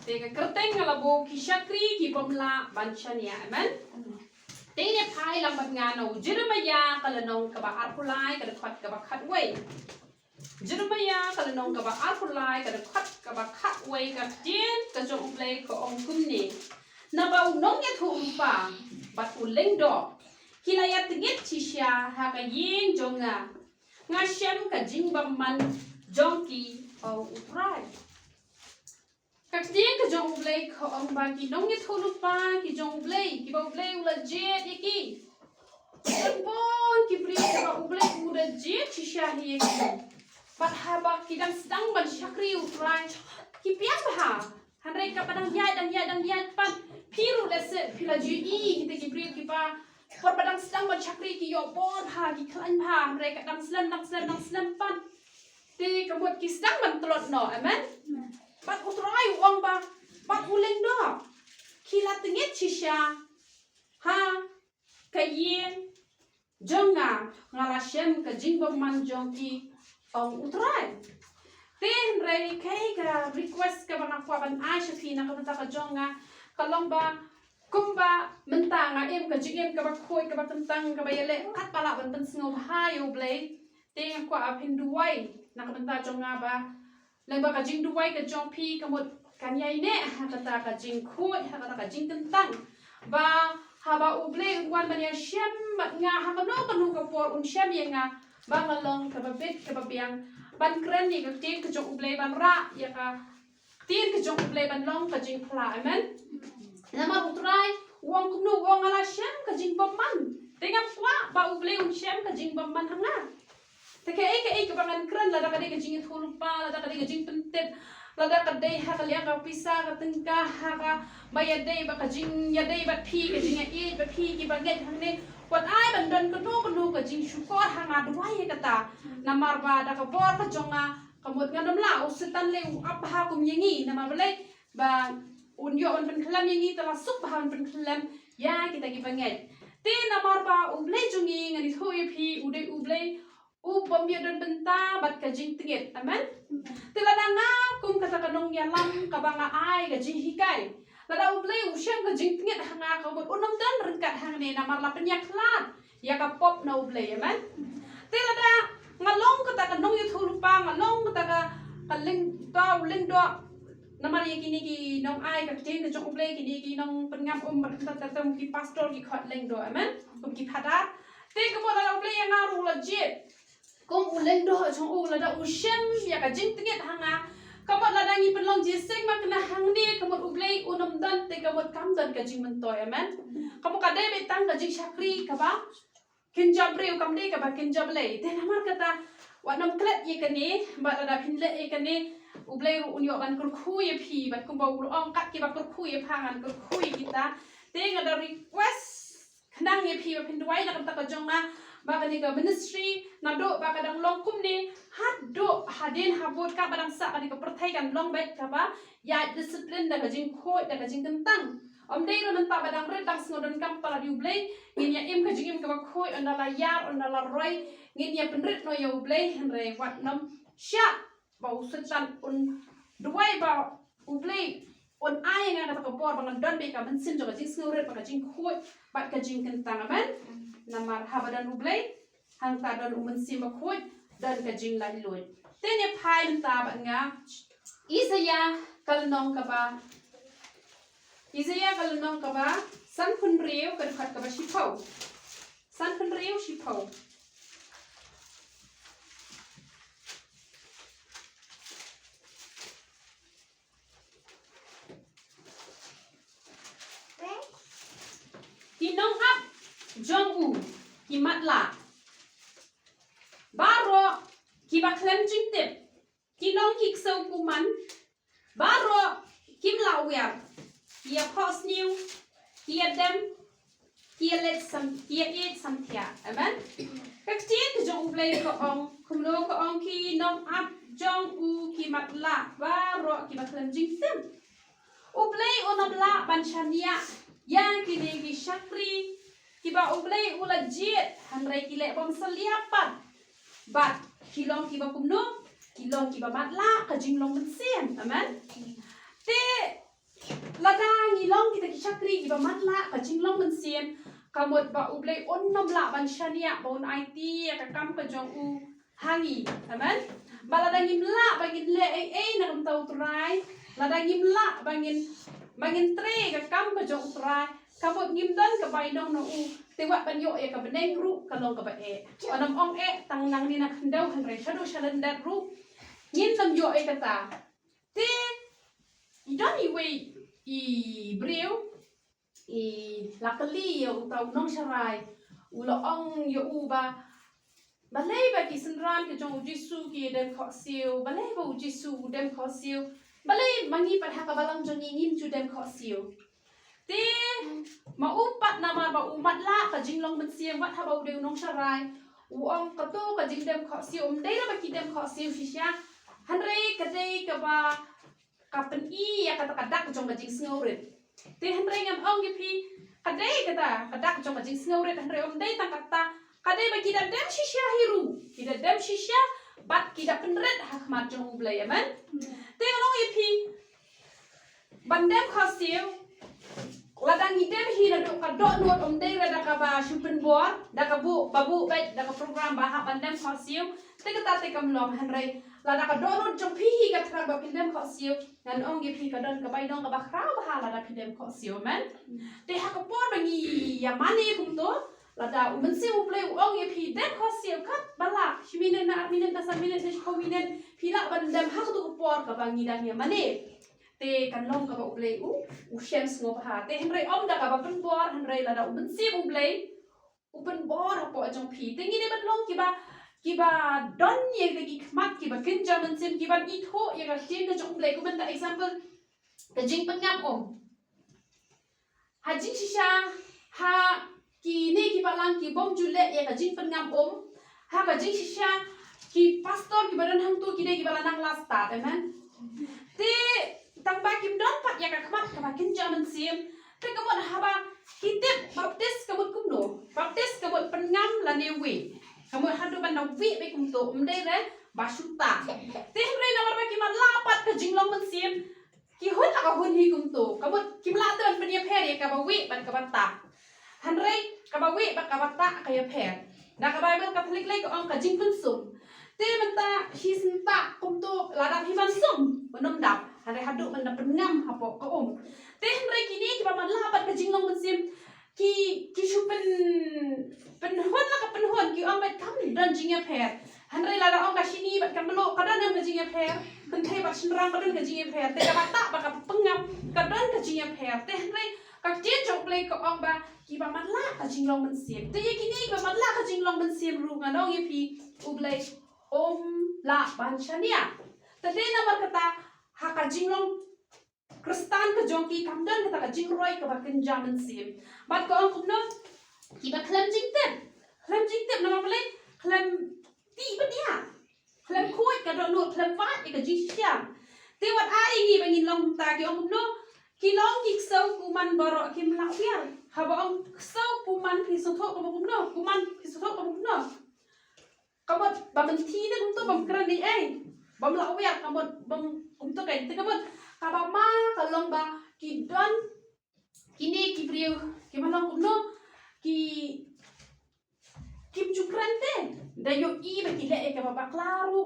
Tega kerteng ngalabo ki syakri ki pemla banchania amen. Tega pai lambat ngano Jeremia kalanong kaba arpulai kada khat kaba khatway. Jeremia kalanong kaba arpulai kada khat kaba khatway ka tien ka jong play ko ong kumni. Nabaw nong ya thupa bat uleng do. Kilaya tingit chisya ha ka yeng jonga. Ngasyam ka jingbam man jongki au utrai. Kaktieng ke jong blay ko ang bagi nong it hulupa ki jong blay ki bau blay ula jet iki. Bon ki bri ka blay ula jet chisya hi iki. Pat haba ki dang sedang ban syakri utrai ki pian bah. Hanrei ka padang yai pat piru lese pila ji kita ki bri ki pa por padang sedang ban syakri ki yo bon ha ki klan bah hanrei ka dang slam pat. Ti kabut ki sedang ban telot no amen. Bat utrai uang ba, bat uleng do. Kila tengit cisya, ha, kayen, jonga, ngalasem ke jingbom manjong ki, ong utrai. Ten rei kay ka request ka bang akwa ban Aisha fina ka ka jonga, kalong ba, kumba mentanga em ka jigem ka ba koy ka ba tentang ka ba yele kat pala ban pensngom hayo blay. Ten akwa apin duway, nakabenta jonga ba. Lagba ka jing duway ka jong pi kamot kanyay ne kata ka jing khut kata ka jing tentang ba haba uble wan mania syam nga hamano kanu ka por un syam ya nga ba ngalong ka babet ka babiang ban kren ni ka tin ka jong uble ban ra ya ka tin ka jong uble ban long ka jing pla amen nama utrai wong kunu wong ala syam ka jing baman tengah kwa ba uble un syam ka jing baman hanga Teka ka bangan keren lada ka ka jing thulupa lada ka ka jing pentet lada ka dei ha ka liang ka pisa ka tengka ha ka baya dei ba ka jing ya dei ba phi ka jing e ba phi ki ba get hang ne wat ai ban don ka no ka jing syukor ha nga duai ka ta namar ba da ka bor ka jonga kamut ngandam la usitan le ap ha kum yengi namar bale ba unyo on pen klam yengi ta masuk ba on pen klam ya kita ki banget te namar ba uble jongi ngani thoye phi ude uble pembia dan benta bat kajing tingit amen tilada nga kum kata kanong yalam kabanga ai kajing hikai lada ublay usyam kajing tingit hanga kabut unam dan rengkat hang ne namar la penyaklat ya ka pop na ublay amen tilada ngalong kata kanong yuthulupa ngalong kata ka kaling do namar ya kini ki nong ai ka kajing kajong ublay kini ki nong pengam kata ki pastor ki khot leng do amen ki padat te kabut lada ublay yang ngaru lajit kung uleng do chong lada usyam ya ka jing tingit hanga kamot lada ngi penlong jiseng makna hang ni kamot ublay unam dan te kamot kam dan ka jing mentoy amen kamu kadai betang ka jing syakri ka ba kinjabre kam dei ka ba kinjable te namar kata wanam klet ye kani ba lada pinle ye kani ublay ru unyo ban kurkhu ye phi ba kum ba ong kat ki ba kurkhu ye phangan kurkhu kita te ngada request khnang ye phi ba pindwai na kata ka jonga baka ni ka ministry na do baka dang long kum ni hat do hadin habot ka badang sa ka ni ka perthai kan long bet ka ba ya discipline da ka jing khoi da ka jing tentang om dei ro pa badang re dang snodon kam pala di ublay ngin ya im ka jing im ka ba khoi on la yar on la roi ngin ya penrit no ya ublay henre wat nom sya ba usetan un duai ba ublay on ai nga ka por bang don be ka bensin jo ka jing snore ba ka jing khoi ba ka jing tentang amen namar habadan ublay hang ta don umensi makhut dan kajing lalui tenya pai ta ba nga Isaya kalnong ka ba san phun riu kan khat ka ba shipau san phun riu shipau kinong ap Jong-u ki matla baro ki ba klem jingtip ki nong ki ksau kuman baro kim la wer ki a pos new ki a dem ki a eat sam tia amen kak tien jong play ko ong kumlo ko ong ki nong ap Jong-u ki matla baro ki ba klem jingtip u play onam la banchania yang ki syakri kiba ublay ula jet hanray kile bom saliapat bat kilong kiba kumno kilong kiba matla kajing long mensian amen te lada ngilong kita kisakri kiba matla ka jinglong man siem kamot ba ublay onnom la ban shania bon IT ka kam ka jong u hangi amen balada ngimla bangin le ai na kam tau trai lada ngimla bangin tre ka kam ka jong trai kamot ngimdan ka bai nong no u tewa ban yo e ka beneng ru ka long ka ba e onam ong e tang nang ni na khandau han re shadu shalendar ru ngin tam yo e kata te idani we I breu I lakali yo tau nong sharai ulo ong yo uba balay ba ki senran ke jong jisu ki dem kho siu balay ba jisu dem kho siu balay mangi pat ha ka balang jong ngim chu dem kho siu ti ma upat na ma ba umat la ka jinglong man siam wat ha ba deu nong sharai u ong ka to ka jing dem kho siu dei la ba ki dem kho siu shisha hanre ka dei ka ba kapan I ya kata kadak jong ka jing sngoret te hanre ngam ong gi pi kadai kata kadak jong ka jing sngoret hanre om dei tang kata kadai ba kita dem shisha hiru kita dem shisha bat kita penret hak mat jong ublay amen te ngong gi pi bandem khasiu ladang idem hi na do ka do nuot om dei ra da ka ba shupen bor da ka bu babu bai da ka program ba ha bandem khasiu te kata te kam lom hanre lada ka do nuot jong pi hi ka thang ba pindem khasiu nan ong gi pi ka don ka bai dong ka ba khra ba ha lada pindem khasiu men te ha ka por ba ngi ya mani kum to lada umen siu play ong gi pi dem khasiu kat bala shiminen na sa minen ne khominen pi la bandem ha ka to por ka ba ngi dang ya mani te kan long ka ba play u shem sngo ha te henre om da ka ba pen bor henre lada umen siu play upen bor ha po jong pi te ngi ne ban long ki ba don ye de ki mat ki ba kin jaman sim ki ba I tho ye ka tin ka jong play ko ban da example ka jing pan ngam om ha jing shisha ha ki ne ki ba lang ki bom jule ye ka jing pan ngam om ha ka jing shisha ki pastor ki ba don hang tu ki ne ki ba nang last start amen te tang ba kim don pat ye ka kmat ka ba kin jaman sim te ka bon ha ba ki tip baptist ka bon kum no baptist ka bon pan ngam la ne we kamu hadu ban na wi be kum to umde re basuta te hre na mar ba ki ma lapat ka jinglong man sim ki hun aka hun hi kum to kamu kim la ton ban ye pher ye ka ba wi ban ka ba ta han re ka ba wi ba ka ba ta ka ye pher da ka bible catholic le ko ong ka jing pun sum te man ta hi sin ta kum to la da hi ban sum banom dap han re hadu ban na penam ha po ka te han re ki ni ki ba ma lapat ka jinglong man sim ki shupen penhon la ka penhon ki ong bat kam dan jingya pher hanre la ong ka shini bat kam lo ka dan na jingya pher kan thai bat shinrang ka dan ka jingya pher te ka bata ba ka pengam ka dan ka jingya pher te hanre ka chen chok play ka ong ba ki ba mat la ka jinglong man sim te ye ki ni ba mat la ka jinglong man sim ru nga dong ye pi ublay om la ban chania te te na mar kata ha ka jinglong Kristan ka jongki kamdan kata ka jingroi ka ba kenjaman sim bat ko ong kumno ki ba klem jingtep na male klem ti ba dia klem khoi ka do no klem wat ka ji siam te wat ai ngi ba ngin long ta ki ong kumno ki long ki sau kuman baro kim la piar ha ba ong sau kuman ki so tho ka ba kumno kuman ki so tho ka ba kumno ka ba ban thi na kum to bam kran ni ai bam la piar ka bam to kai te ka kaba ma kalong ba ki don kini ki priu ki malong kumno ki kim chukran te da yo I ba ki le ka ba klaro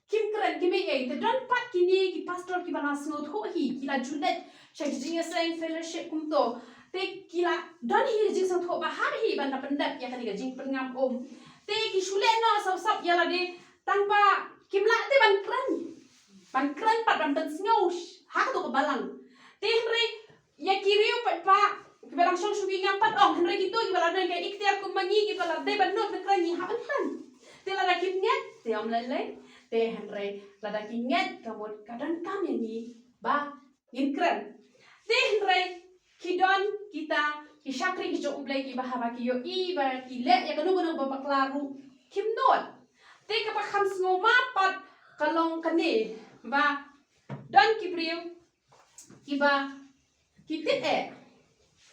kim kran ki me ye te don pat kini ki pastor ki bana snot ho hi ki la julet shek jinga sang fellowship kumto te ki la don hi jing sang tho ba ha hi ban na pendat ya kan ga jing pengam om te ki shule no sap ya la de tang ba kim la te ban kran pat ban ben sngow ha to ka balang te henry ya kiriu pat pa ki balang song shugi ngam pat ong henry kito ki balang ga ikhtiar ku mangi ki balang de ban not kran ni ha ban te la da kim nget te om le te henry la da kim nget kamot kadan kam ni ba in kran te henry kidon kita ki shakri ki jo ublay ki bahaba ki yo I ba ki le ya kanu ba baklaru kim not te ka pa kham sngo ma pat kalong kani ba don ki priu ki ba ki tit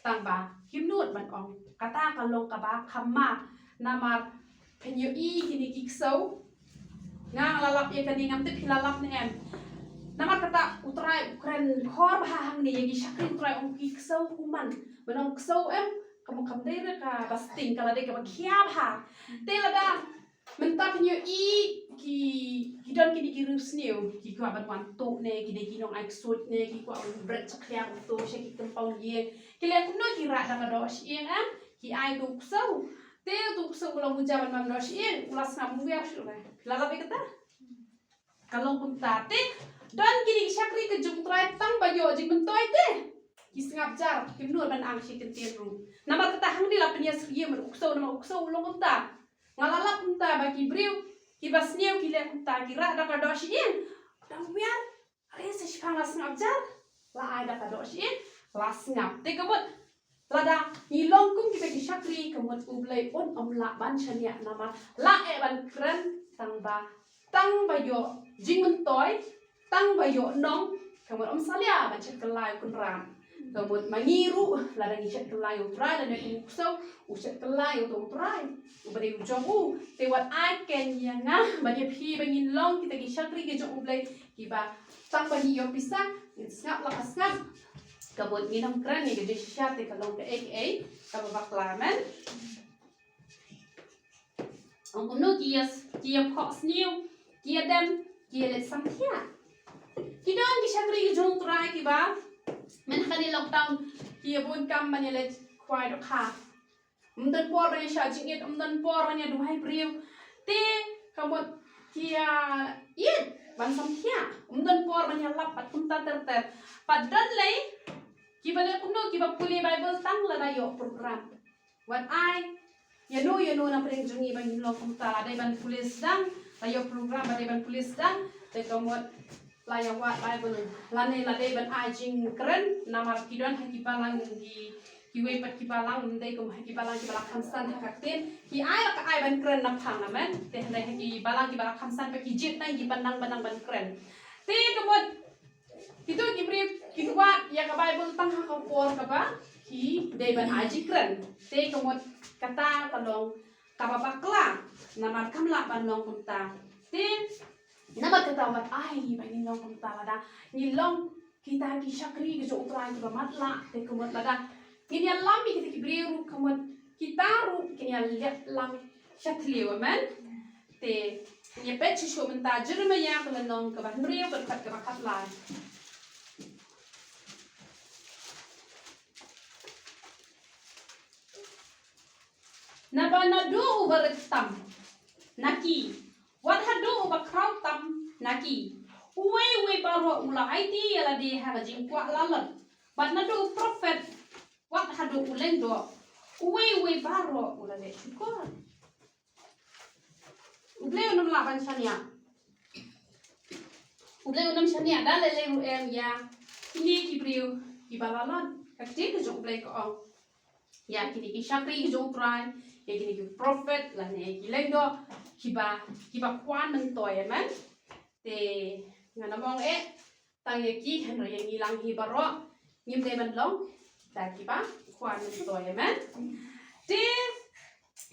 tang ba kim nut ban ong kata kalong ka ba khamma namar penyo I kini kiksau ngang lalap ye kani ngam te philalap ne em namar kata utra try keren khor bahang ni yagi syakri try ong kisau kuman menong kisau kamu kamdera ka basting kala de ka kiab ha te lada mentap nyo ki don ki dirus niu ki kwa ban wan to ne ki de kinong ai sut ne ki kwa bread sakliang to she ki tempong ye ki le kuno ki ra da do shi ki ai tu kisau te tu kisau ulang mujaban mam do shi ulas ngam wer shi la be kata kalau pun tate dan kini syakri ke jumtrai tang bayo jing mentoi te kisngap jar kimnur ban ang shi kentir ru nama kata hang di la penya sriye mer ukso nama ukso ulong kunta ngalala kunta baki briu ki basniu ki le kunta ki ra da ka do shi dang mian re se shpang la snap jar la ai da ka do shi la snap te kabut lada ni longkum ki beki syakri kemut ublai pon omla ban chania nama la e ban kren tang bayo jing mentoi tang bayo nong kamut om salia ban chet kelai kun ram kamut mangiru la dangi chet kelai utrai dan nek ukso chet kelai utrai ubari ujomu te wat ai ken yanga bani phi bangin long kita ki syakri ki jong ublai ki ba tang bani yo pisa ngap la kasngap kamut nginam kran ni ge syat te kalong ke aka kamu baklamen ông cũng nói kia họ sniu kia đem kia lệ sang thia kia đơn kia sakri kia jong trai kia ba men khani lockdown kia bun kam man lệ khoai đó kha umdan por ban sha jingit umdan por ban du hai priu te kamot kia yet ban sang thia umdan por ban lap pat kum ta ter padan lei kia ba le kum no kia ba puli bible tang la da yo program what I ya no na pring jungi ban lo kum ta dai ban pulis dang layo program ba dai ban pulis dang te komot laya wa bible lane la dai ban ajing keren namar kidon haki balang ki we pat ki balang dai kum haki balang ki balak khamsan hakakten ki ai la ka ai ban keren na phang na men te dai haki balang ki balak khamsan pa ki jit nai ki banang ban keren te komot itu ki pri ki wa ya ka bible tang ha ka por ka ba ki dai ban ajing keren te komot kata kalong kababakla namar kamla banong kumta te namar kata mat ai bani long kumta lada ni long kita ki syakri ki jo utrai ki matla te kumot lada kini lambi kita ki briru kumot kita ru kini lihat lang syatliwa men te ni pet shu menta jerma ya kalong ka ban briu ka khat ka khat la Nabanado ubaretam naki wat hado ubakraw tam naki we baro ula IT ala di hagajing kwa lalat bat nado prophet wat hado ulendo we baro ula de syukur ubleu nam laban shania ubleu nam shania dalele em ya ini kibriu kibalalon kakte ke jong blai ko ya kini ki syakri ki jong trai ya kini ki prophet la ne ki lendo kiba kwan mentoy men te ngana mong tang ye ki hen re yang ilang hi baro ngim de ban long ta kiba kwan mentoy men te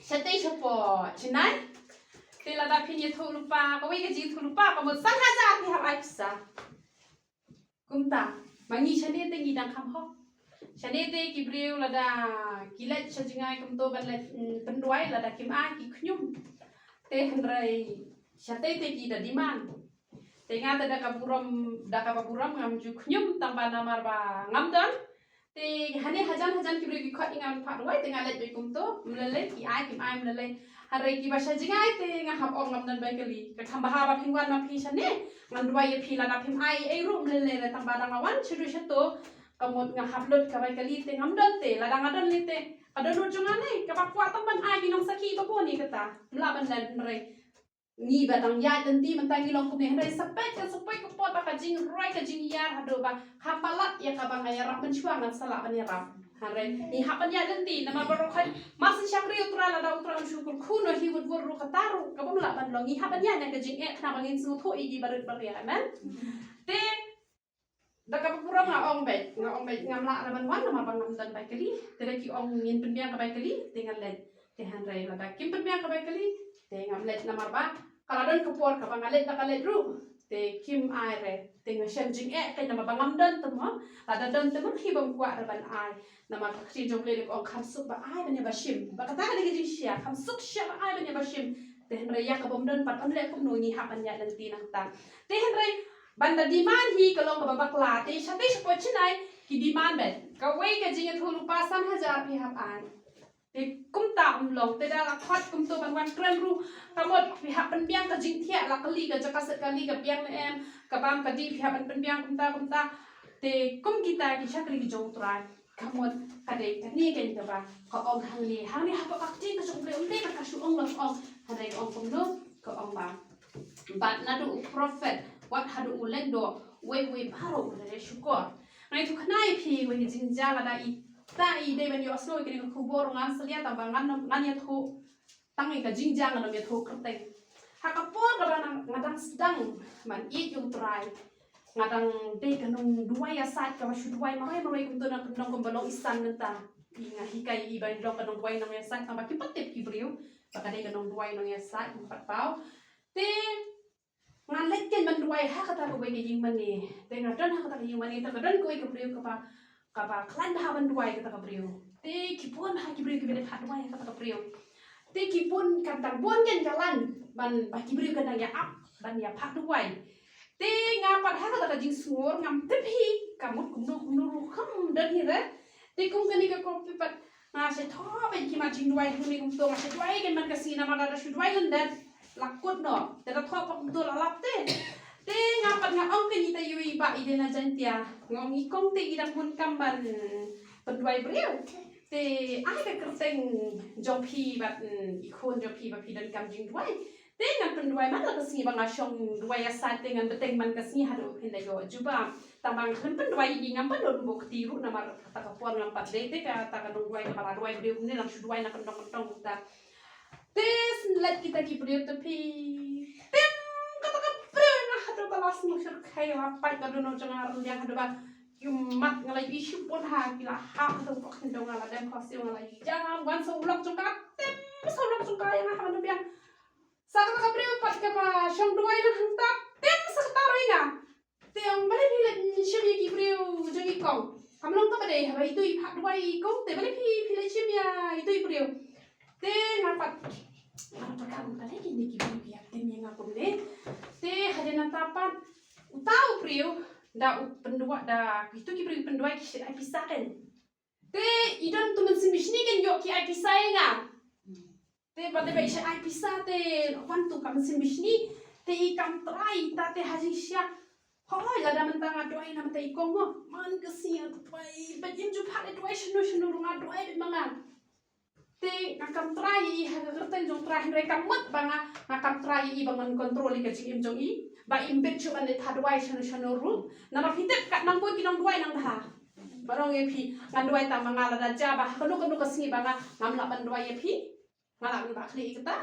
satay sapo chinai te la da phin ye thu lupa ko wi ke ji thu lupa ko mo sang ha ja ki ha ai sa kumta mangi chane te ngi dang kham ho chane te ki breu la da kilat sajingai kum to ban le penduai la da kim ai ki khnyum te hendrai chate te ki da diman te nga ta da kaburam ngam ju khnyum tamba namar ba ngam dan te hane hajan ki breu ki khat ngam phat wai te nga le be kum to mlele ki ai kim ai mlele harai ki ba sajingai te nga hap ong ngam dan bai kali ka thamba ha ba phingwan ma phi chane ngam duai ye phi la da phim ai ru mlele le tamba da ngawan chiru chato kamot nga upload ka bai kali te ngam dan te la da ngadan li te ada rujungan ni kapak kuat teman ai ginong sakit apa ni kata melaban dan mereka ni batang ya tenti mentang gilong kumne hendai sepek ke pot baka jing roi ke jing ya hado ba hapalat ya kabang ya rap mencuang dan salah ban ya rap hare ni hapan ya tenti nama barokai masih syakri utra la da utra syukur kuno hiwut wuru kataru kabang melaban long ni hapan ya ke jing kenapa ngin semua tho igi barit baria men te da ka pura nga ong bet ngamla raban wan nama bang nam dan bai kali te ki ong ngin penbiang ka bai kali dengan let te han rai la da kim penbiang ka bai kali te ngam let nama ba kala don ka por ka bang let da ka let ru te kim ai re tengah siam jing kan nama bangam dan temah ada dan teman hibam kuat raban ai nama si jong le ong kham suk ba ai banya bashim ba kata lagi jing sia kham suk sia ba ai banya bashim tehen raya ka bom dan pat on le kum no ni ha banya dan tinang ta tehen ray banda demand hi kalong ka babakla te sate spo chinai ki demand ben ka wei ka jing thulu pa 3000 pi hab ai te kum ta long te da la khat kum to ban wan kren ru kamot pi hab ban biang ka jing thia la kali ka jaka set kali ka biang em ka bam ka di pi hab ban biang kum ta te kum kita ki chakri ki jong trai kamot ka de ka ni ken ta ba ka ong hang ni ha ba ka ti ka jong le um te ka shu ong ong ha de ong kum no ka ong ba but na do prophet what hadu ulen do we baro le shukor ngai tu khnai phi we jing ja la da i ta i de ban yo sno ke ko bor ngam salia ta bang ngan ya thu tangi ka jingjang na me thu krte ha ka por ka ban ngadang sedang man i yung try ngadang de ka nung duai asat ka shu duai mai kum to na nong kom balong isan nta i nga hikai i ban long ka nong duai nong asat ta ba ki patep ki brio ba ka de ka nong duai nong asat pat pau te ngan lek ken man duai ha ka ta ko we ke jing man ni te ngadan ha ka ta jing man ni ta ka dan ko ke brio ka ba klan ha ban duai ka ta ka brio te kipon ha ki brio ke be ha duai ka ta ka brio te kipon kan tang bon ken jalan ban ba ki brio kan ya ap ban ya phak duai te ngam pat ha ka ta jing suor ngam te phi kamut kum no ru kham dan hi re te kum kan ni ka ko pat nga se tho ben ki ma jing duai hu ni kum to ma se duai kan man ka si na ma da shu duai lan dan lakut no te ta tho pa kum to la lap te ngapat nga ong ke ni ta yui ba ide na jantia ngong i kong te idang hun kamban penduai brio te ai ka kerteng jong pi bat i khon jong pi ba pi dan kam jing duai te ngan penduai man la kasni bang asyong duai asat te ngan beteng man kasni hadu hinda yo juba tambang kan penduai i ngam pan do bok tiru na mar ta ka puan ngam pat de te ka ta ka duai ka para duai brio ni lang duai na kan dong ta te let kita ki brio te pi balas musir kaya apa itu dono jangan yang ada bah yumat ngalai isu pun ha kila ha tu kok hendong ngala dan kosil ngalai jangan wan seulok cungka seulok cungka yang ha mana biang sakit kapri pat kapa syong dua yang hentak sakit inga tiang balik pilih syemi kibriu jadi kong kamlong tu pada ha itu ipak dua ikong te balik pilih syemi ya itu ibriu te ngapat kamu kali ini kibriu ya tem yang aku beli te hadena tapan utau priu da pendua da itu ki priu pendua ki ai pisaken te idan tu men simbishni ken yo ki ai pisaenga te pada ba isha ai pisate wan tu kam simbishni te I kam trai ta te haji sya hoi la da mentang adoi nam te ikong mo man kesia tu pai ba jim ju phale doi shnu runga doi mangan te ngakam trai ha gerten jong trai re kamut banga ngakam trai I bangan kontrol I ka jing jong I ba imbet chu ban ta dwai shanu ru na ma fitep kat nang poi kinong dwai nang ha barong ye phi ngan dwai ta mangala da ja ba kanu ka singi banga ngam la ban dwai ye phi ngala ban ba khli ikta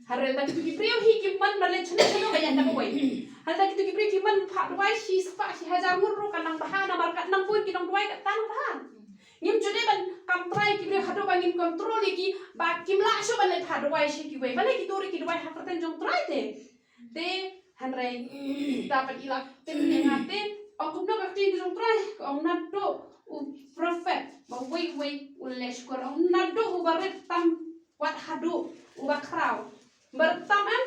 harel ta ki priyo hi ki man ba le chanu ga yan da boy hal ta ki priyo ki man pha dwai shi spa shi hajar mur ru kan nang ba na mar kat nang poi kinong dwai ka tan ba ngim jude ban kam trai ki bre hado bangin kontrol ki ba kimla sho ban le hado wai shi ki we ban ki tori ki dwai ha perten jong trai te hanre dapat ilak te ngate aku no ka ti jong trai ko na do u prophet ba we ule shkor na do u baret tam wat hado u ba kraw bertam an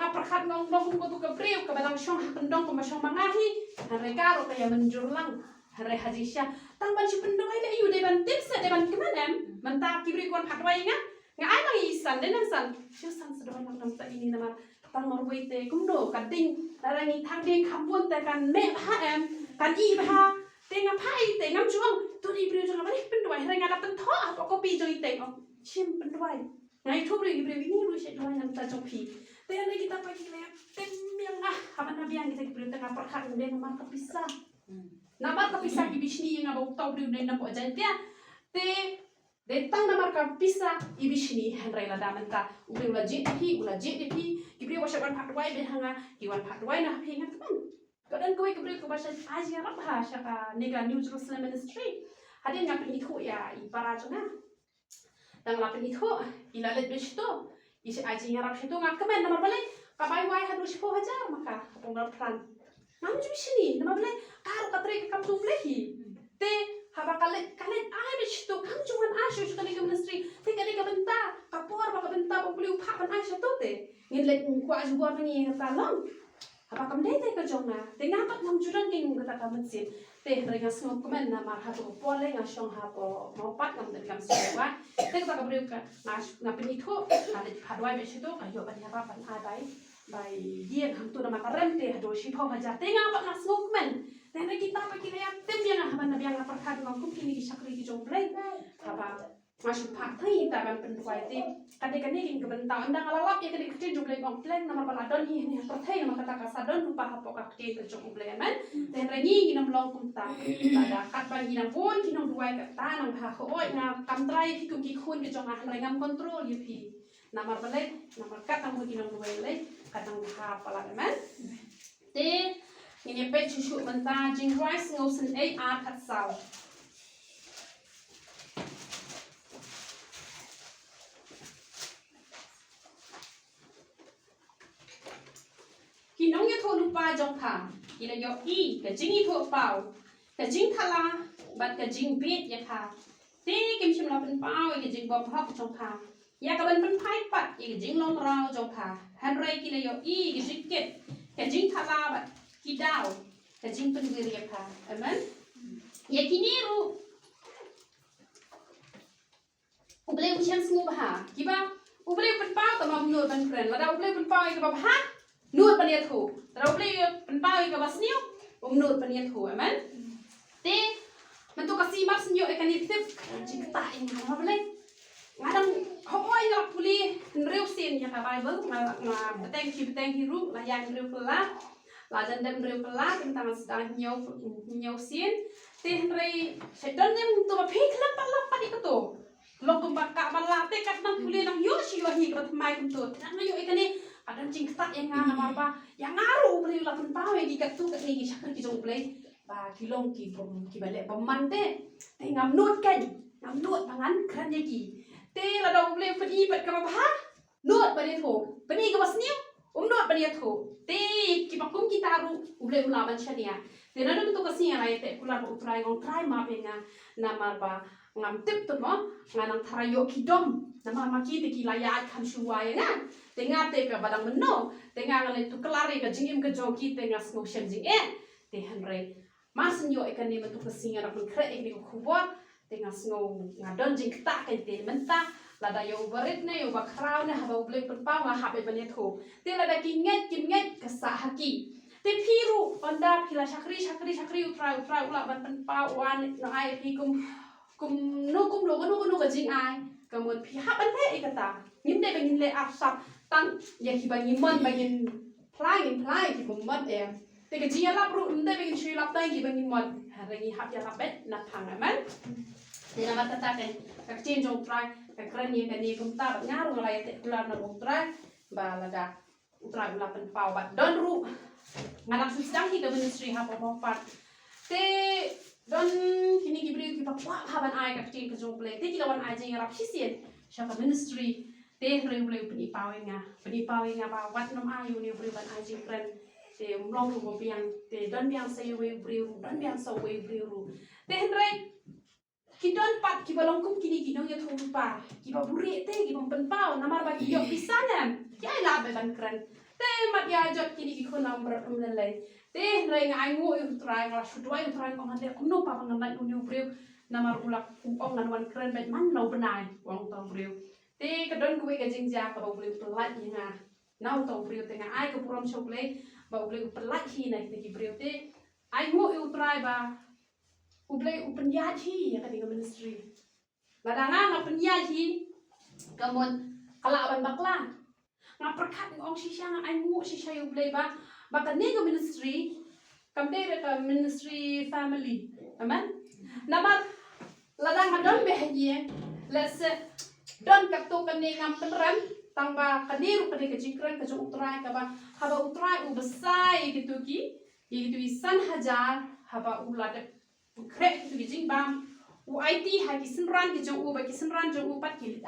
ngaperkat ngong dong ko tu ka bre ka badang shong pendong ko ma shong mangahi hanre karo kaya menjurlang hari haji syah tamban si pendoi le yu deban tips deban kemanem mentah kibri kon patwai nga ai nang isan den san shu san sedon nang nam ta ini nama tang mor wei te kumdo kading rangi thang ding kampun te kan me ha em kan I ha te nga pai te ngam chuang tu ni bri jong ba pendoi renga da pen tho ko kopi jong te ko chim pendoi ngai thu bri ni ru she doi nam ta jong pi te ne kita pagi le tem yang ha ban biang kita bri tengah perkhat den mar kepisah namar kapisah ki bishni yang abau tau bri den na po jantia te detang namar kapisah I bishni hanrai la damenta ubri ula je pi ki bri washa wan patwai be hanga ki wan patwai na phi ngat man kadan koi ki bri ko basha aji arab ha shaka nega New Jerusalem ministry hadin ngap ni thu ya I para jona dang la ni thu ila let bishto isi aji arab shito ngap kamen namar balik kabai wai hadu shpo hajar maka ponggal pran ngam ju sini nama bele karo katre ke kam tu blehi te haba kale ai be sto kam ju wan asho ju kale ke ministry te kale ke benta kapor ba benta ba beli upha ban asho to te ngin le ku aju gua ngi ka long haba kam dei te ke jona te ngam ngam ju ran king kata kam sit te ringa sngo komen na mar ha to pole nga shong ha po mau pat ngam den kam so wa te ka ka beli ka na pini tho ale phadwai be sto ka yo ba ni haba ban ai bai bai dien ham tu na makarem te do shi pho haja te nga pat na sngo komen te na kita pa kila ya tem yang ha ban na biang pa kha ngam kum kini ki sakri ki jong play haba masuk pak thai ta ban pen tuai te kade kane king ke ben ta andang alap ya kade kecil jong play ngom plan nama baladon hi ni pa thai nama kata ka sadon lupa ha po ka ke jong play man te rangi ki nam long kum ta da kat ban ki nam pon ki nam duai ka ta nam ha kho oi na kam trai ki ku ki khun ki jong ha ngam control ye pi nama balai nama kat nam ki nam duai le kadang ha pala man te ini pe chuchu banta jing rice ngosen ai a khat sao nong ye thô lupa jong pha ila yo I ka jing I thô pau ka jing thala bat ka jing bit ya pha te kim chim la pen pau ka jing bom hop jong pha ya ka ban pen phai pat I ka jing long rao jong pha han rai ki la yo I ka jing ket ka jing thala bat ki dau ka jing pen wir ya pha amen ya kini ru uble u chen smu ba ki ba uble pen pau ta ma nu ban kren la da uble pen pau ka ba ha nuốt bên nhiệt thủ, rồi bây giờ bên bao cái bát niu, nuốt bên nhiệt thủ, amen. Thế, mình tu kasih mas niu ikan itip, jika tak ini apa boleh, ngadang hoi lah puli, real sin ya kabai bel, beteng hiru, lah yang real pula, lah jandem real pula, tentang sedang niu sin, teh rei, sedang ni tu apa pik lepas itu tu, lo kumbak balap, teh kat nang puli nang yo si yo hi kat mai tu, nang yo ikan ni ada jing tak yang ngana apa yang ngaruh beli lapan pau yang gigat tu kat ni syakar ki jong beli ba kilong ki bom ki balik peman te ngam nut pangan kran ye ki te la dong beli pedi pat ka ba nut beli tho pedi ka basniu nut beli tho te ki pakum ki taru beli ulaban chania te na tu ka sia lai te kula ro try ngong try ma pe nga namar ba ngam tip tu mo nganang tharayo ki dom nama maki te ki layat kan shuwaya nga tengah te ka badang meno tengah ngale tu kelari ka jingim ka joki tengah snow shem jing te hanre mas nyo ikan ni metu ka singa ra kre ek ni ku bot tengah snow ngadon jing ta ka te menta lada yo berit ne yo bakrau ne haba uble perpau nga habe bane tho te lada ki nget ka sahaki te piru onda pila sakri utrai ula ban perpau wan no ai pi kum no ka jing ai kamun pi haban le ikata ngim de bangin le apsap tang ya ki bangin mon bangin plai ki bum mon te ka jia lap ru de bangin shui lap tai ki bangin mon rangi hap ya lapet na phang aman te na mata ta ka chen jong trai ka kran ye ka ni kum ta ngaru la ya te klar na rum trai ba la da utrai la pen pau ba don ru nganak sedang ki ka ministry ha pa pat te don kini gibri ki pa haban ai ka tin ka jong play te ki lawan ai jing rap hisien syaka ministry te reu peni pawinga ba wat nom ayu ni bri ban ai jing kren te mlong ru biang te don biang say we bri ru don biang so we bri ru te henre ki don pat ki balong kum kini ki nong ya thong pa ki ba buri te ki bom pen pau namar ba ki yo pisanan ki ai la be ban kren te mat ya jot kini ki khon nam ber umlelai te rai ngai ngu utrai ngala shudwai utrai ko hande kumno pa pangan uni ubriu namar ulak ong nan wan kren bet man no benai wong tong briu te kadon kuwe ka jingja ka ubriu pelat nga nau tong briu te ngai ka purom choklei ba ubriu pelat hi na ki briu te ai ngu utrai ba ublei upenyat hi ya ka di ministry ladanga ngapenyat hi kamon kala ban bakla ngaperkat ngong sisya nga ai ngu sisya ublei ba baka ni ka ministry kamde ka ministry family amen nabar ladang adon behye let's don ka to ka ni ngam penram tangba kadiru ka ka jikran ka jong utrai ka ba haba utrai u besai gitu ki gitu isan hajar haba ulad krek gitu jing bam u IT ha ki senran ki jong u ba ki senran jong u pat kilit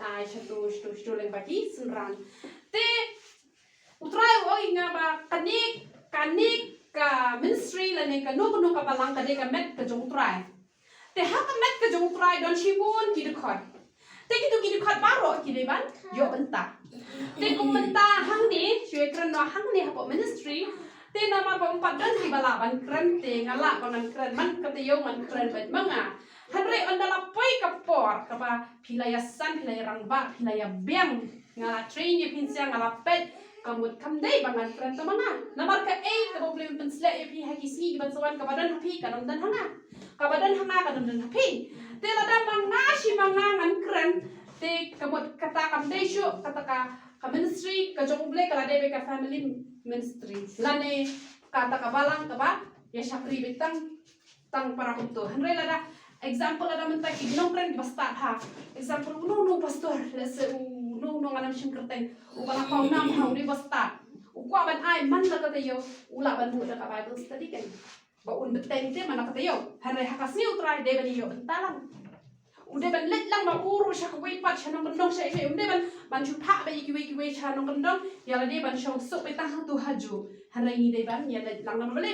ai shatu leng ba ki senran te utrai o inga ba kanik kanik ka ministry la ne ka no ka balang ka de ka met ka jong try te ha ka met ka jong try don shibun ki de khot te ki de khot baro ki de ban yo benta te kum benta hang ni shwe kran no hang ni ha po ministry te na ma bang padan ki bala ban kran te ngala ban kran man ka te yo man kran bet manga hanre ondala poi ka por ka ba pilaya san pilaya rangba pilaya beng ngala train ye pinsia ngala pet kamut kamdai bangan kran tamanga namar ka ka boble pensle e pi hakisi ban sawan ka badan hapi ka dan hanga ka badan hanga ka dan hapi te lada manga shi manga ngan kran te kamut kata kamdai shu kata ka ministry ka jongle ka lade be ka family ministry lane kata ka balang ka ba ya syakri bitang tang para kunto hanre lada example lada mentak ignong kran basta ha example no pastor lese no nganam shingkerteng upala kau nam hau di basta ukwa ban ai man la kata yo ula ban mu da ka bible study kan ba un beteng te mana kata yo hare hakasni utrai de ban yo entalang ude ban let lang ba uru sha ko wei pat chanong kendong sha ife ude ban chu pa ba iki wei chanong kendong ya la de ban shong sok pe tang tu haju hare ni de ban ya let lang na bale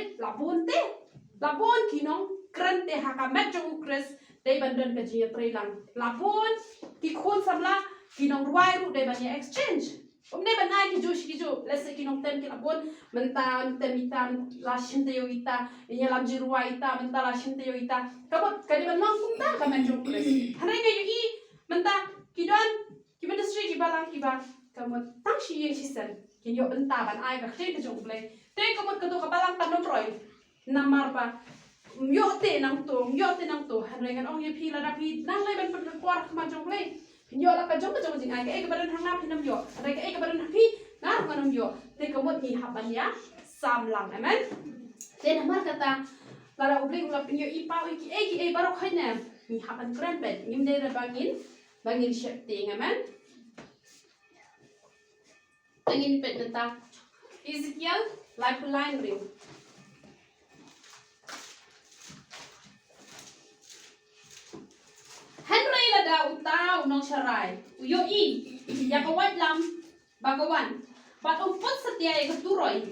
labon kinong kran te hakamet jong kres de ban den ka ji tre lang labon ki khon samla kinong ruai ru de banya exchange umne banai ki jo let's say kinong tem ki labon mentan temitan la shinte yo ita inya lam ji ruai ita menta la shinte yo ita kabot kadi ban nong kumta ka men jong kres hanai ga yu menta ki don ki ministry ki balang ki ba kamot tang shi yeng sisen kin yo benta ban ai ka khte jong ble te kamot ka to ka balang tan nom roi namar ba yo te nang to hanai gan ong ye phi la da phi nang le ban pan kwar ma jong ble pinyo la ka jong jing ai ka badan hanga pinam yo ada ka badan hapi na manam yo te kamot ni haban ya samlang amen te namar kata lara ubling la pinyo ipaw ki baro khane ni haban kran bet ngim de bangin shep ting amen tangin pet ta Ezekiel lifeline ring Henry la da utau nong sharai uyo ya kawat lam bagawan bat umpot setia ya keturoi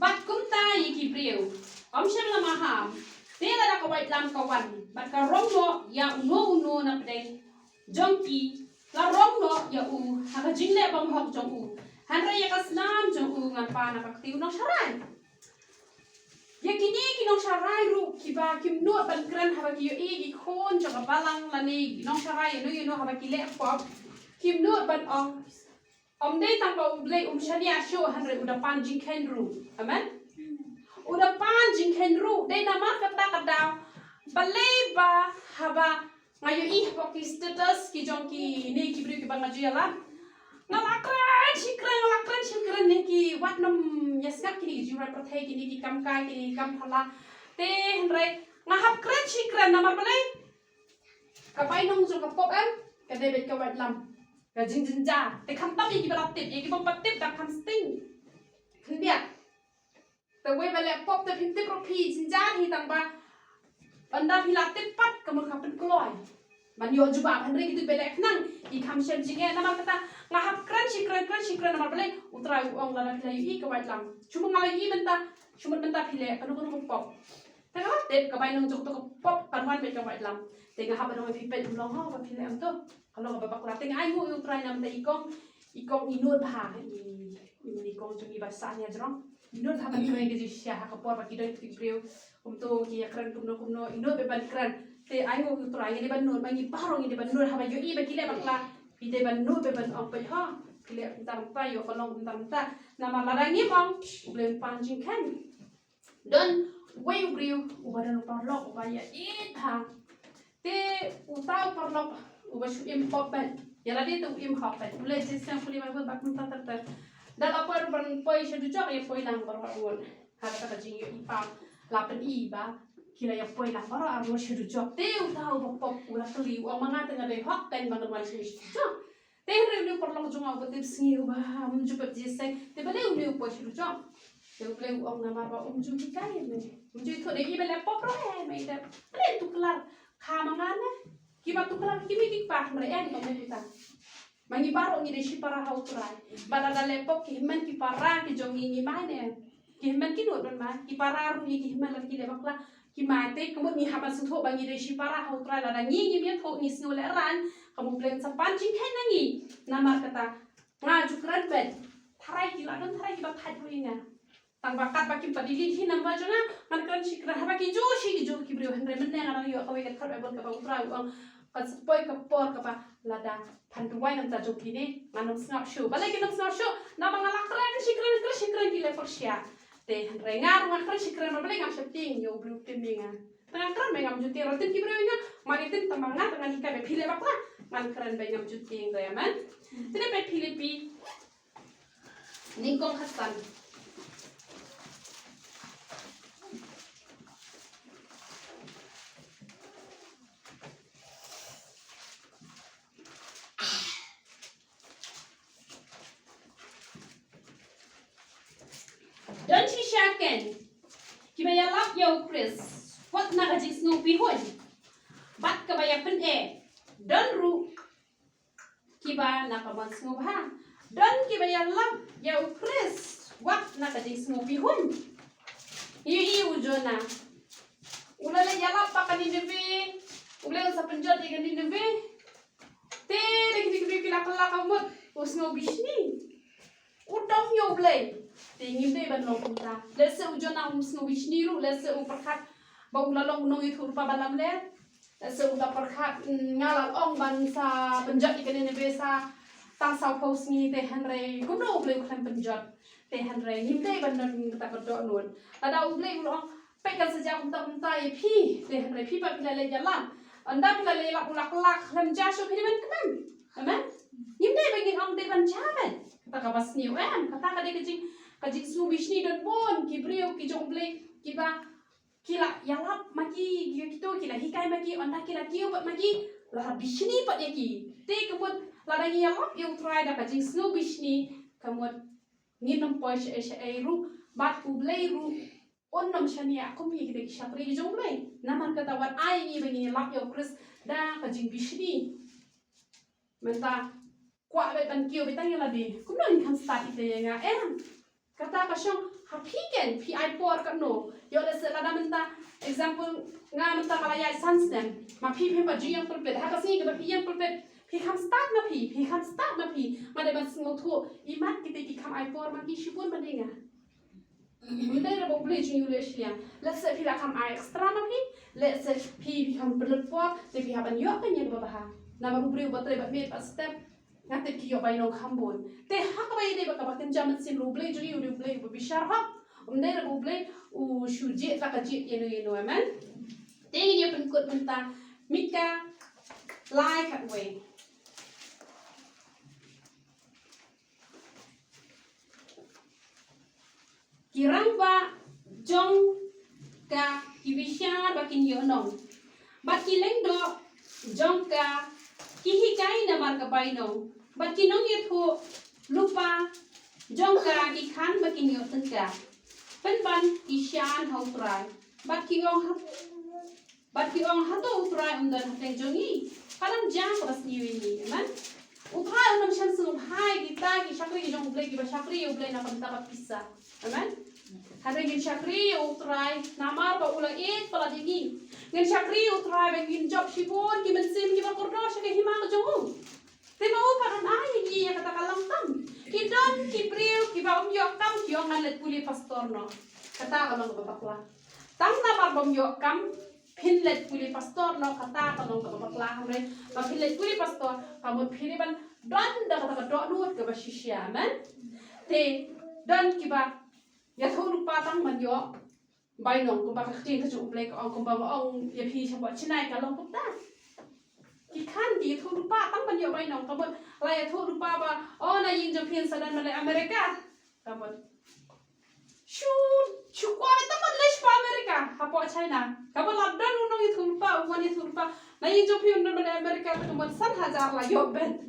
bat kumta yiki priu omsher la maham te la da kawat lam kawan bat ka rongno ya uno na pedeng jongki la rongno ya haka jingle bang hok jong Henry ya kasnam jong ngan pa na kaktiu nong sharai ya kini kinong sharai ru kiba kim nuot ban kran haba ki yo gi khon jong balang lani nong sharai no haba ki le pop kim nuot ban om dei tang ba ble shania show hanre uda pan jing ken ru amen uda pan jing ken ru dei na mar kata kada balai ba haba ngayo haba ki status ki jong ki ne ki bri ki bang ngaju yala ngalakran shikran ne ki wat nam yasnak kini jura prathai kini ki kam kai kini kam phala te hanre ngahap kran shikran namar balai kapai nong jong ka pop em ka de bet ka wat lam ka jing ja te kham tam ki balap tip ki bom pat tip da kham sting khundia te we bale pop te pin tip ro phi jing ja hi tang ba banda phi la tip pat ka mo khapin kloi man yo juba hanre ki tu bele nang I kham shem jinge namar kata ngahap kran shikran namar bale utrai ong la phi la yi ka wat lam chuma ngai yi benta phi le kanu pop te ka te ka bai nong jok to pop kan wan bet ka wat lam te ngahap no phi pet long ho ka phi le am to kalau ka babak rating ai mo utrai nam te ikong inod ha ni kong jong ibasa nya jrong inod ha ban trai ke sya ha ka por ba ki doi ti preu to ki kran kumno inod be ban kran te ai mo utrai ni ban nur bangi parong ni ban nur ha ba yo I ba ki le bakla pi te ban nur be ban ong pe ha ki le tam pa yo kolong tam ta nama larangi mong blem panjing kan don way briu ubadan parlok ubaya ha te utau parlok ubashu impop ban ya la dia tu impop ban ule jisen kuli mai bak mun tar dan apa ban poi shedu jok ya poi lang bar won ha kata jing yo ipam lapen I ba kira ya poi lang bar arwo shedu jok te utau pop ula kali wa manga tengah be hok kan ban wan shedu jok te review parlok jonga ba tip singi ba mun jupat jisen te bale ule poi shedu jok te ule ong na ba ju ki kai me ju to de I bele pop ro he me te ale tu klar khamangane kiba tukla kimi ki pa mre en to kita mangi baro ngi de shi para hau turai bala da lepok ki men ki para ki jongi ngi mane kihiman kinut man ki para ru ni kihiman lagi le bakla ki mate kemudian ni haban sutho bangi de shi para ho tra la ngi ni mi tho ni sno le ran kamu plan sa pancing kai nangi namar kata ngaju kran ben tharai ki lagan tharai ki ba phat ruinga tang bakat baki padili hi namba jona man kan shikra haba ki jo ki brio henre men ne ngara yo kawe ka thar ebon ka ba utra uang ka spoi ka por ka ba lada panduai nam ta jo ki ne manam snap show balai ki nam snap show na mangala kran shikra ki le forsia te henre ngar ngakra shikra ma balai ngam shapting yo brio timinga tang kran be ngam juti rotin ki brio nya mari tin tamanga tang ni ka be phile bakla man kran be ngam juti ngaya man tine be philipi ningkong hasan Don shishaken kibaya lap yo Chris what na kajing snoopy hon bat kabaya pen don ru kiba nakaman snoop ha don kibaya lap yo Chris what na kajing snoopy hon yu ujona ulala yalap pakani debe ulala sa penjat igani debe te dikdik pila kala kamut snoopy shni udam yo blay tingin deh ban long kita. Lese ujo na snowy shniru, lese u perkat bau lalong nong itu rupa balam le. Lese u perkat ngalal ong ban sa penjat ikan ini besa tang sa pos ni teh Henry. Kuno ublay ukan penjat teh Henry. Himdeh ban nong kita berdua nun. Ada ublay ulong pekan sejak unta ye pi teh Henry pi pa pila le jalan. Anda pila le lak lem jaso pili ban keman. Amen. Himdeh bagi ong deh ban jaman. Kata kabas niu kata kadek kajing snowy shni don bon ki brio ki jongle ki ba kila yalap maki gitu kila hikai maki onda kila kiu pat maki la bishni pat yaki te kemut la dangi yalap eu try da kajing snowy shni kemut nginam poish ru bat ublay ru onnom shani aku mi ki shapri ki jongle naman kata wat ai ni bagi lap yo Chris da kajing bishni menta kwa be ban kiu be tang yala di kumno ni kan start ite nga kata kasyong hapiken pi por kan no yo le se lada menta example nga menta malaya sansnem ma pi pa jiyang pulpet ha kasi ga pi yang pulpet pi kam start na pi kam start na pi ma de ban singo thu imat kite ki kam por ma ki shipun bandinga Mudai ra bo beli jing yule shliang let's say pi la kam extra na pi let's say pi kam belut por de pi haban yo kan yang babaha na ma bubri botre ba me pas step ngate ki yo bay no khambon te hak bay de baka bakin jamat sim ruble juri u ruble bu bishar hak umdai ra ruble u shuje la ka ji yeno amen te ni pen kut menta mika like that way kirang ba jong ka kibishar bakin yo nong bakileng do jong ka kihikai na marka bay no Bat kinong yatho lupa jongka ki khan bakin yo tengka penban isyan hautrai bat kiong hato utrai undan hateng jongi kalam jang pas niwini man utrai unam shan sung hai kita ki shakri ki jong blay ki ba shakri yo blay na panta pat pisa amen hada gin shakri utrai namar ba ula pala dingi ngin shakri utrai ba gin job shipon ki mensim ki ba kordo shake himang jongu Tema uparan ay ni ya kata kalang tam. Kidon kibriu kiba yok kam kiong ngalet puli pastor no. Kata kalong babakla. Tang na barbom yok kam pinlet puli pastor no kata kalong babakla hamre. Ba pinlet puli pastor kamu piriban don da kata do nuot ke bashisya men. Te don kiba ya thonu patang man yok. Bai nong ko ba ka tin ka chu blek ong ko ba ong ya pi chwa chinai kalong putta. Ikan di thu lupa tang ban yo bai nong kabut la ya thu lupa ba na yin jo pin sadan malay Amerika kabut shu kwa tang ban lesh pa Amerika hapo China kabut lockdown unong itu lupa uwan itu lupa na yin jo pin malay Amerika kabut 1,000 la yo ben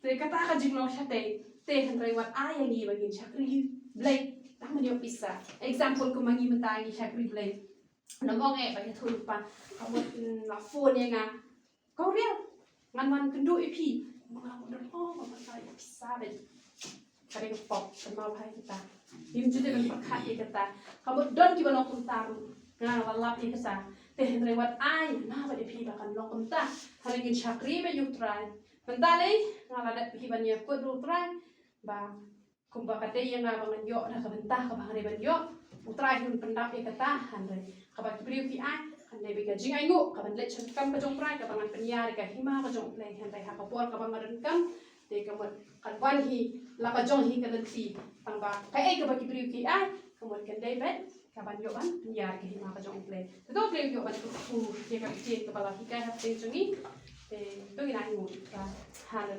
te kata ka jinglo shate te henry wat ay ni bagin shakri blay tang ban yo pisa example ko mangi mentangi shakri blay nongong ba ya thu lupa kabut la phone nga Kau lihat, ngan kendo ipi, mengaku dah, mama saya bisa ben, kare pop, kenal hai kita, Him jude ben perkat ikata. Kamu don ki banok taru. Ngana walap ikasa. Teh lewat ai na ba de pi bakan nok ta. Haringin syakri be yuk try. Mentale ngala dat pi ban ya ko ru try. Ba kumba kate yang ngabangan yo na kabentah kabang ban yo. Utray hun pendap ikata hanre. Kabak priu ki ai Andai bika jing aingu, kaban let kam ka jong prai kabangan penyar ka hima ka jong play handai ha ka por kabang ngaran kam de kamot kan wan hi la ka jong hi ka lenti pang ba ka ai ka baki priu ki ai kamot kan dai bet kaban yo ban penyar ka hima ka jong play to play yo ban ku ye ka ti ka bala hi ka ha te jongi te to ina ngu ka halan